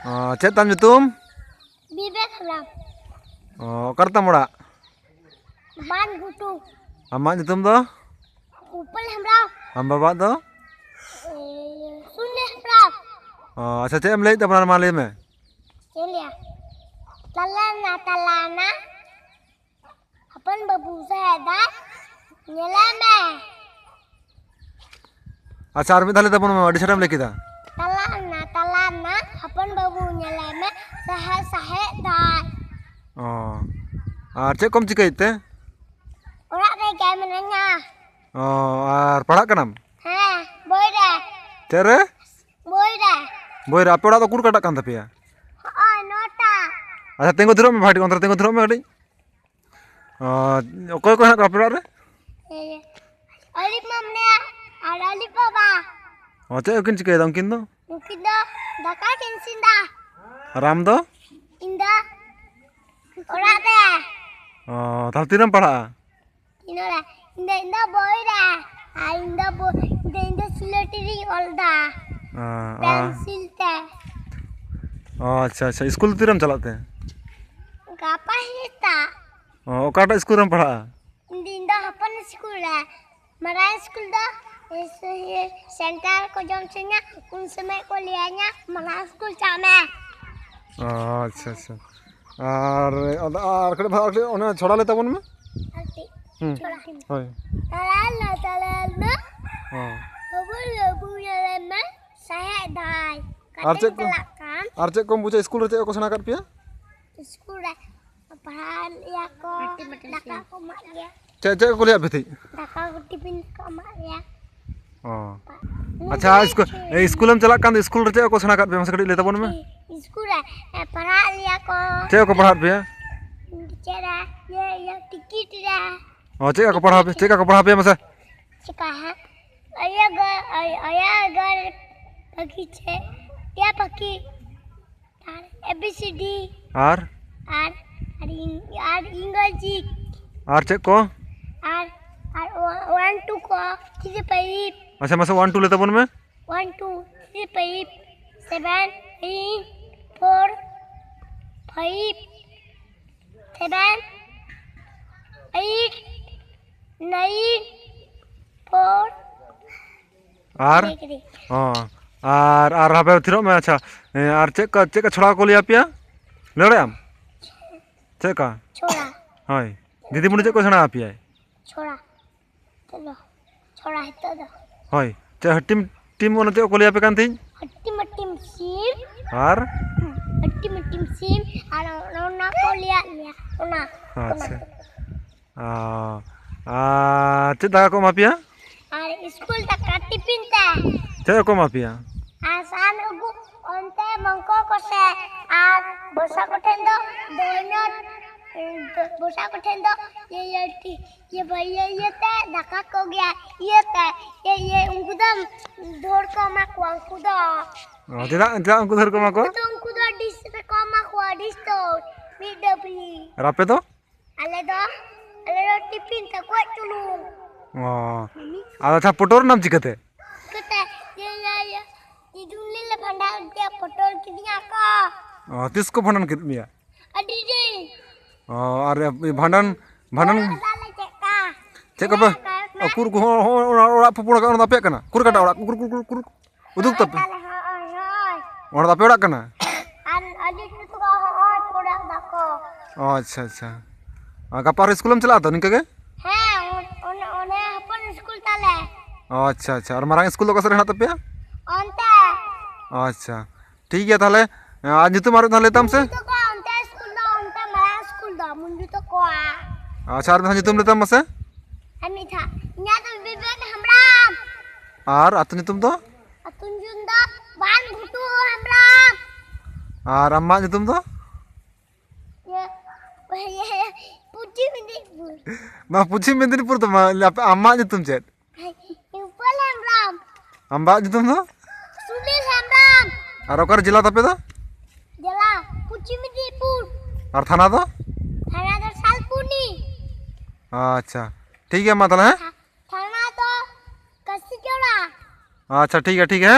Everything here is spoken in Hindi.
चेक ताम nyutum? Bibek Ram. Kartam ora? Ban Gutu. Amak nyutum do? Upal Ram. Am baba do? Sunne Ram. Acha cek em lay ta benar malay me? Celia. Talana. Apan babu sahadat. Nyela me. Acha armi thale ta pun adi saram leki ta? Talana. Apan babu nyela me. Sahadat. Cek kom cikai te? Orang kayak kayak menanya. Padak kanam? Hah, boy dah. Cere? Boy dah. Boy ra ape ora to kur katak kan tapi ya? Nota. Acha tenggo dhiro me bhai kontra tenggo dhiro me adi. Okoy ko na ape ora re? Alif mamne ar alif baba. Cek ukin cikai dong kin do? Mungkin dah daka kinsin dah. Ram do? Indah. Orang deh. Thal tiram pada? Inolah. Indah boy dah. Indah boy. Indah silatiri all dah. Pencil teh. अच्छा अच्छा स्कूल तिरम चलाते हैं Gapa hita? ओकाटा स्कूल में पढ़ा Indah apa nih sekolah है मराठी स्कूल dah सेंटर को जंक्शनnya उन समय को लियाnya मराठी स्कूल चामे अच्छा अच्छा और कड़े भाग उन्हें छोड़ा लेता बन में छोड़ा तलाल ना अबू में saya dah Arcek kom buca school रे चेक को सना कर पिया स्कूल रे पढ़ान या को दाका को mak dia चेक को लिया बेथी दाका को टिफिन को mak dia अच्छा स्कूल में चला कान स्कूल रे चेक को सना कर पिया मसे लेता बन में स्कूल रे पढ़ा लिया को चेक को पढ़ा पिया चेरा ये टिकट रे चेक को पढ़ा पिया मसे चिका है आया घर पकी छे या पकी ABCD आर इंग्लिश आर चेक को आर 1 2 को 3 5 अच्छा मसे 1 2 लेता बन में 1 2 3 5 7 8 4 5 7 8 9 4 आर हापे थिरो में अच्छा आर चेक का छोड़ा को लिया पिया लड़े हम चेक का छोड़ा हाय दीदी मुझे चेक को सना पिया छोड़ा चलो छोड़ा है तो दो हाय चेक टीम ओन चेक को लिया पे कान थी हट्टी सिम आर हट्टी सिम और रोना को लिया रोना अच्छा चेक दाका को मापिया और स्कूल तक का टिफिन ता चेक को मापिया आसान उगु onte mangko ko se bosa ko tendo donut bosa ko tendo ये भैया ये ते दका को गया ये उंकुदम धोर को मा को उंकुदा tidak उनको धर को मा को तो उंकुदा डिस पे को मा को डिस तो मिडबी रापे तो ale do टिफिन त को चलू अच्छा पटोर नाम चिकते कते ये इदुले भंडार के पटोर किदिया का तिसको भंडन कित मिया अडी जे अरे भंडन check apa kur ko ora pupura ka ona pe kana kur kata ora kur uduk tapi ona pe ora kana an adi tu ka hoy pura dako अच्छा अच्छा गपार स्कूल में चला तो निके के हां ओने अपन स्कूल ताले अच्छा अच्छा और मारांग स्कूल तो कसर हेना तपे ओनते अच्छा ठीक है ताले आज नितु मारो ताले तम से तो को ओनते स्कूल दा ओनते मारा स्कूल दा मुंजू तो को अच्छा और नितुम लेतम मसे हामी था न्या तो विवेक हमरा और अतनि तुम तो अतुंजुन दा बान घुटू हमरा और अम्मा नितुम तो ये पूछी मिदनीपुर मा पूछी मिदनीपुर तो अम्मा नितुम चेत ऊपर हमरा अम्बा नितुम तो सुनील हमरा और ओकर जिला तपे तो जिला पूछी मिदनीपुर और थाना तो सालपुनी अच्छा ठीक है मतलब है थाना तो कसी केवड़ा अच्छा ठीक है